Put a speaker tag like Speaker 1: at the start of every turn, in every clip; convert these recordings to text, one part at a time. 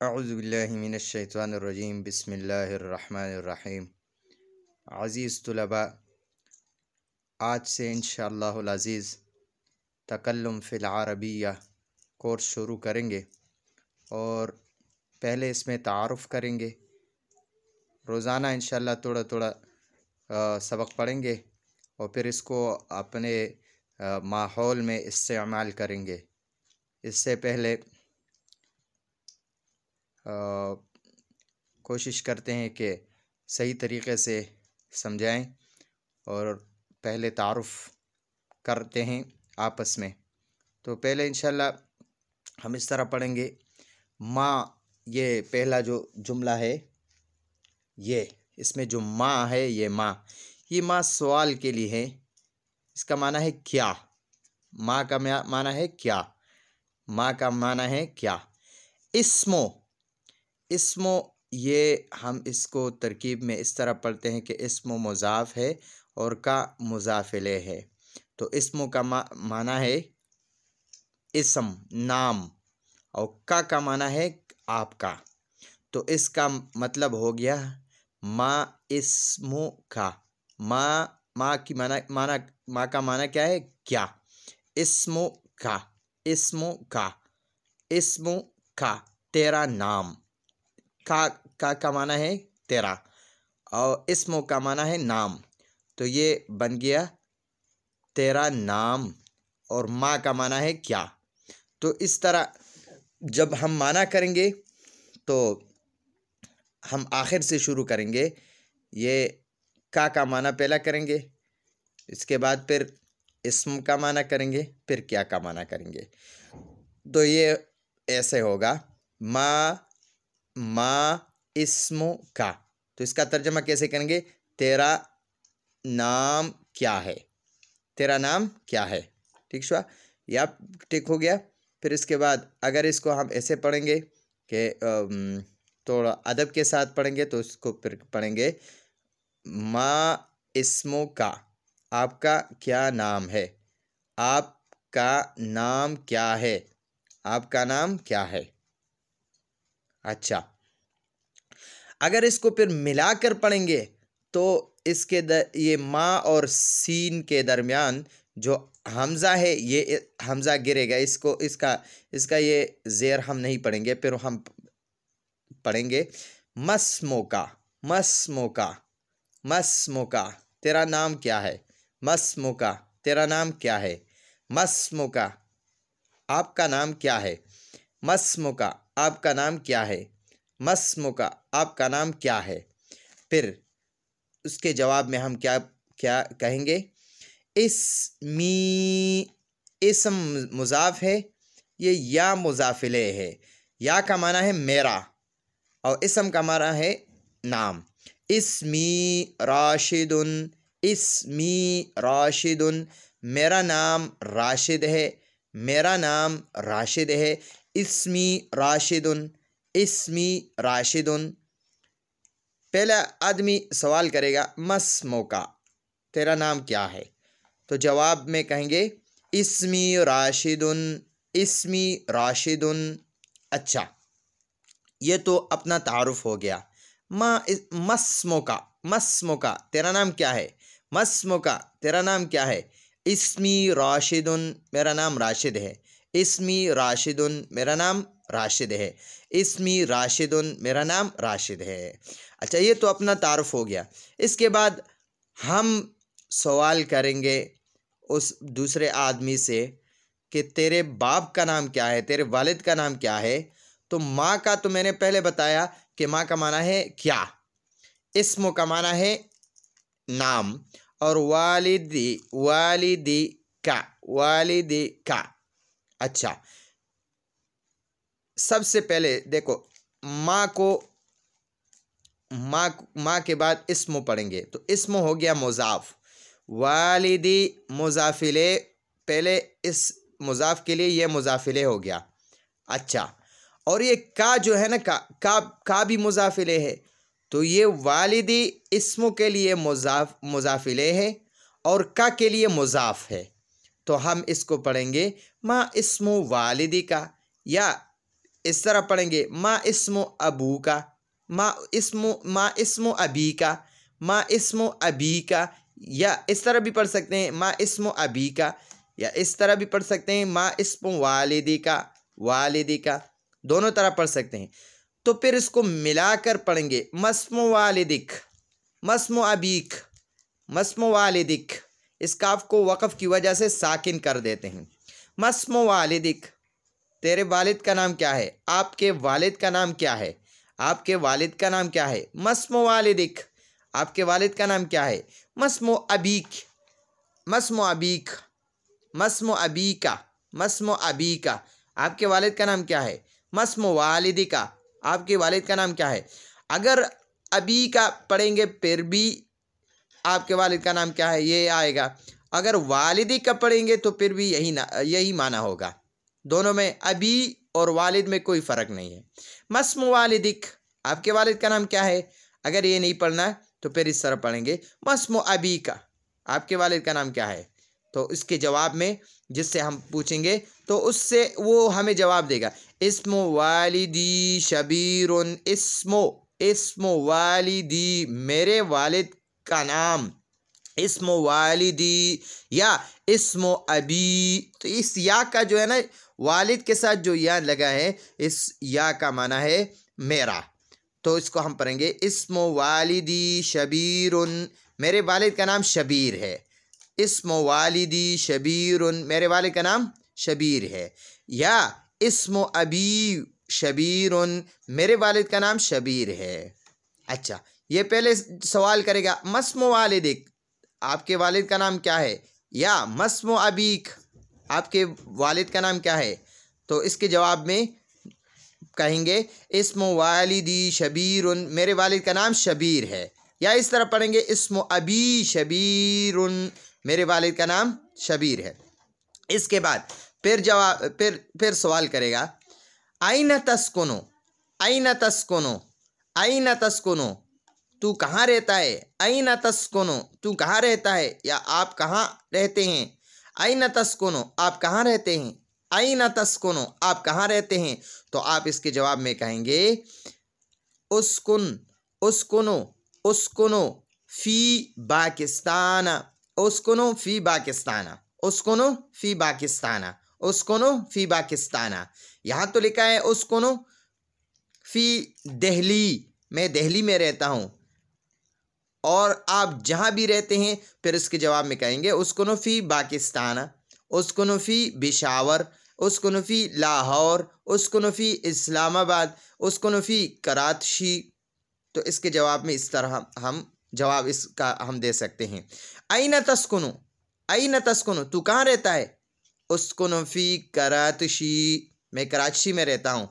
Speaker 1: अऊज़ुबिल्लाहि मिनश्शैतानिर्रजीम बिस्मिल्लाहिर्रहमानिर्रहीम। अज़ीज़ तुलबा, आज से इंशाअल्लाहुल अज़ीज़ तकल्लुम फ़िल अरबिय्या कोर्स शुरू करेंगे और पहले इसमें तारुफ़ करेंगे। रोज़ाना इंशाअल्लाह थोड़ा थोड़ा सबक पढ़ेंगे और फिर इसको अपने माहौल में इस्तेमाल करेंगे। इससे पहले कोशिश करते हैं कि सही तरीक़े से समझाएं और पहले तारुफ़ करते हैं आपस में। तो पहले इंशाअल्लाह हम इस तरह पढ़ेंगे। माँ, ये पहला जो जुमला है, ये इसमें जो माँ है, ये माँ सवाल के लिए है। इसका माना है क्या। माँ का माना है क्या। माँ का माना है क्या। इस्मो, ये हम इसको तरकीब में इस तरह पढ़ते हैं कि इस्मो मुज़ाफ़ है और का मुज़ाफ़ इलैह है। तो इस्मो का माना है इस्म, नाम, और का माना है आपका। तो इसका मतलब हो गया माँ इस्मो का। माँ की माँ का माना क्या है, क्या। इस्मो का तेरा नाम। का माना है तेरा और इस्मो का माना है नाम। तो ये बन गया तेरा नाम और माँ का माना है क्या। तो इस तरह जब हम माना करेंगे तो हम आखिर से शुरू करेंगे। ये का माना पहला करेंगे, इसके बाद फिर इस्म का माना करेंगे, फिर क्या का माना करेंगे। तो ये ऐसे होगा माँ इस्मो का। तो इसका तर्जमा कैसे करेंगे, तेरा नाम क्या है। तेरा नाम क्या है। ठीक हुआ, या ठीक हो गया। फिर इसके बाद अगर इसको हम ऐसे पढ़ेंगे कि थोड़ा अदब के साथ पढ़ेंगे तो इसको फिर पढ़ेंगे माँ इस्मो का, आपका क्या नाम है। आपका नाम क्या है। आपका नाम क्या है। अच्छा, अगर इसको फिर मिलाकर पढ़ेंगे तो इसके ये माँ और सीन के दरमियान जो हमज़ा है, ये हमज़ा गिरेगा। इसका ये ज़ेर हम नहीं पढ़ेंगे। फिर हम पढ़ेंगे मस्मो का तेरा नाम क्या है। मस्मो का तेरा नाम क्या है। मस्मो का आपका नाम क्या है। मस्मो का आपका नाम क्या है। मस्मो का आपका नाम क्या है। फिर उसके जवाब में हम क्या क्या कहेंगे, इसम मुज़ाफ़ है, ये या मुज़ाफ़ इलैह है। या का माना है मेरा और इसम का माना है नाम। इस्मी राशिदुन, मेरा नाम राशिद है। मेरा नाम राशिद है। इस्मी राशिदुन। पहला आदमी सवाल करेगा मस्मो का, तेरा नाम क्या है। तो जवाब में कहेंगे इस्मी राशिदुन। अच्छा, ये तो अपना तारुफ हो गया। मस्मो का तेरा नाम क्या है। मस्मो का तेरा नाम क्या है। इस्मी राशिदुन, मेरा नाम राशिद है। इस्मी राशिदुन, मेरा नाम राशिद है। इस्मी राशिदुन, मेरा नाम राशिद है। अच्छा, ये तो अपना तारुफ हो गया। इसके बाद हम सवाल करेंगे उस दूसरे आदमी से कि तेरे बाप का नाम क्या है, तेरे वालिद का नाम क्या है। तो माँ का तो मैंने पहले बताया कि माँ का माना है क्या, इस्मो का माना है नाम, और वालिदी का। अच्छा, सबसे पहले देखो माँ के बाद इस्मो पढ़ेंगे। तो इस्मो हो गया मुज़ाफ़, वालिदी मुज़ाफ़िले, पहले इस मुज़ाफ़ के लिए ये मुज़ाफ़िले हो गया। अच्छा, और ये का जो है ना, का भी मुज़ाफ़िले है। तो ये वालिदी इस्मो के लिए मुज़ाफ़िले है और का के लिए मुज़ाफ़ है। तो हम इसको पढ़ेंगे माँ इस्मो वालिदी का, या इस तरह पढ़ेंगे मा इस्मो अबू का, मा इस्मो अबी का, मा इस्मो अबी का, या इस तरह भी पढ़ सकते हैं मा इस्मो अबी का, या इस तरह भी पढ़ सकते हैं मा इस्मो वालिदी का, वालिदी का, दोनों तरह पढ़ सकते हैं। तो फिर इसको मिलाकर पढ़ेंगे मस्मो वालिदिक, मस्मो अबीक, मस्मो वालिदिक। इस काफ को वक़फ़ की वजह से साकिन कर देते हैं। मस्मो वालिदिक, तेरे वालिद का नाम क्या है, आपके वालिद का नाम क्या है, आपके वालिद का नाम क्या है। मस्मो वालिदिक, आपके वालिद का नाम क्या है। मस्मो अबीक, मस्मो अबीक, मस्मो अबीका, मस्मो अबीका, आपके वालिद का नाम क्या है। मस्मो वालिदिका, आपके वालिद का नाम क्या है। अगर अबी का पढ़ेंगे फिर भी आपके वालिद का नाम क्या है ये आएगा। अगर वालिदी का पढ़ेंगे तो फिर भी यही माना होगा। दोनों में अबी और वालिद में कोई फ़र्क नहीं है। मस्मो वालिदिक, आपके वालिद का नाम क्या है। अगर ये नहीं पढ़ना है तो फिर इस तरह पढ़ेंगे मस्मो अबी का, आपके वालिद का नाम क्या है। तो इसके जवाब में जिससे हम पूछेंगे तो उससे वो हमें जवाब देगा इस्मो वालिदी शबीरुन, इस्मो वालिदी, मेरे वालिद का नाम, इस्मो वालिदी या इस्मो अबी। तो इस या का जो है ना वालिद के साथ जो या लगा है, इस या का माना है मेरा। तो इसको हम पढ़ेंगे इस्मो वालिदी शबीरुन, मेरे वालिद का नाम शबीर है। इस्मो वालिदी शबीरुन, मेरे वालिद का नाम शबीर है। या इस्मो अबी शबीरुन, मेरे वालिद का नाम शबीर है। अच्छा, ये पहले सवाल करेगा मस्मो वालिदिक, आपके वालिद का नाम क्या है। या मस्मो अबीक, आपके वालिद का नाम क्या है। तो इसके जवाब में कहेंगे इस्मो वालिदी शबीरुन, मेरे वालिद का नाम शबीर है। या इस तरह पढ़ेंगे इस्मो अबी शबीरुन, मेरे वालिद का नाम शबीर है। इसके बाद फिर सवाल करेगा आइना तस्कुनो, आइना तस्कुनो, आइना तस्कुनो, तू कहाँ रहता है। आइना तस्कुनो, तू कहाँ रहता है या आप कहाँ रहते हैं। आइना तस्कुनो, आप कहाँ रहते हैं। आइना तस्कुनो, आप कहाँ रहते हैं। तो आप इसके जवाब में कहेंगे उस्कुन, उस्कुनो, उस्कुनो फी पाकिस्तान, उस्कुनो फी पाकिस्तान, उस्कुनो फी पाकिस्तान, उस्कुनो फी पाकिस्तान। यहाँ तो लिखा है उस्कुनो फी दिल्ली, मैं दिल्ली में रहता हूँ। और आप जहाँ भी रहते हैं फिर इसके जवाब में कहेंगे उस्कुनो फी पाकिस्तान, उस्कुनो फी पेशावर, उस्कुनो फी लाहौर, उस्कुनो फी इस्लामाबाद, उस्कुनो फी कराची। तो इसके जवाब में इस तरह हम जवाब इसका हम दे सकते हैं। आइना तस्कुनो, आइना तस्कुनो, तू कहाँ रहता है। उस्कुनो फी कराची, मैं कराची में रहता हूँ।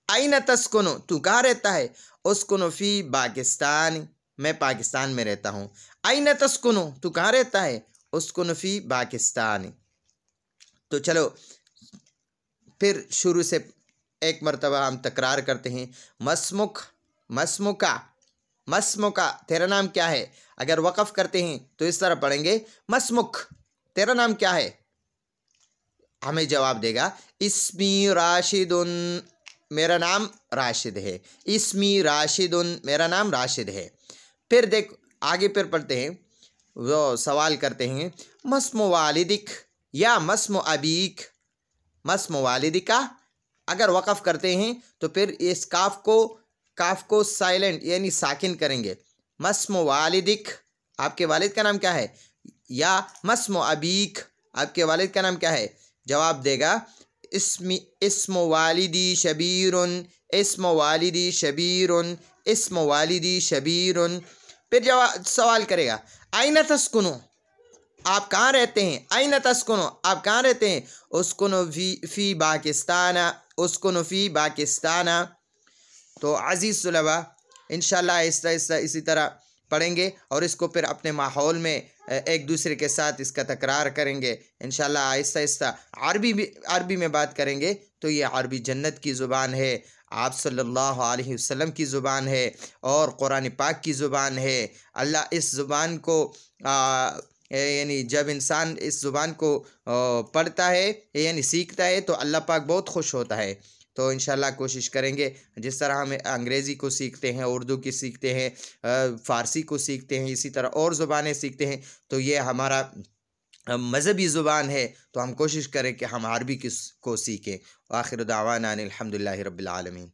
Speaker 1: आइना तस्कुनो, तू कहाँ रहता है। उस्कुनो फी पाकिस्तान, मैं पाकिस्तान में रहता हूँ। आइना तस्कुनो, तू कहाँ रहता है। उस्कुनो फी पाकिस्तान। तो चलो फिर शुरू से एक मरतबा हम तकरार करते हैं। मस्मुक, मस्मुका, मस्मुका, तेरा नाम क्या है। अगर वक़फ़ करते हैं तो इस तरह पढ़ेंगे मस्मुक, तेरा नाम क्या है। हमें जवाब देगा इस्मी राशिदुन, मेरा नाम राशिद है। इस्मी राशिदुन, मेरा नाम राशिद है। फिर देख आगे फिर पढ़ते हैं, वो सवाल करते हैं मस्मो वालिदिक या मस्मो अबीक, मस्मो वालिदिका। अगर वक़फ़ करते हैं तो फिर इस काफ को साइलेंट यानी साकिन करेंगे। मस्मो वालिदिक, आपके वालिद का नाम क्या है। या मस्मो अबीक, आपके वालिद का नाम क्या है। जवाब देगा इस्मो वालिदी शबीरुन, इस्मो वालिदी शबीरुन, इस्मो वालिदी शबीरुन। फिर जवाब सवाल करेगा आइना तस्कुनो, आप कहाँ रहते हैं। आइना तस्कुनो, आप कहाँ रहते हैं। उस्कुनो फी पाकिस्तान, उस्कुनो फी पाकिस्तान। तो अज़ीज़ तलबा इंशाअल्लाह आहिस्ता आहिस्ता इसी तरह पढ़ेंगे और इसको फिर अपने माहौल में एक दूसरे के साथ इसका तकरार करेंगे। इंशाअल्लाह आहिस्ता आहिस्ता अरबी में बात करेंगे। तो ये अरबी जन्नत की ज़ुबान है, आप सल्लल्लाहु अलैहि वसल्लम की ज़ुबान है और कुरान पाक की ज़ुबान है। अल्लाह इस ज़ुबान को यानी जब इंसान इस ज़ुबान को पढ़ता है यानी सीखता है तो अल्लाह पाक बहुत खुश होता है। तो इंशाल्लाह कोशिश करेंगे जिस तरह हम अंग्रेज़ी को सीखते हैं, उर्दू की सीखते हैं, फ़ारसी को सीखते हैं, इसी तरह और ज़ुबानें सीखते हैं, तो ये हमारा मज़हबी ज़ुबान है, तो हम कोशिश करें कि हम अरबी को सीखें। आखिर दावाना अनिल हम्दुलिल्लाहि रब्बिल आलमीन।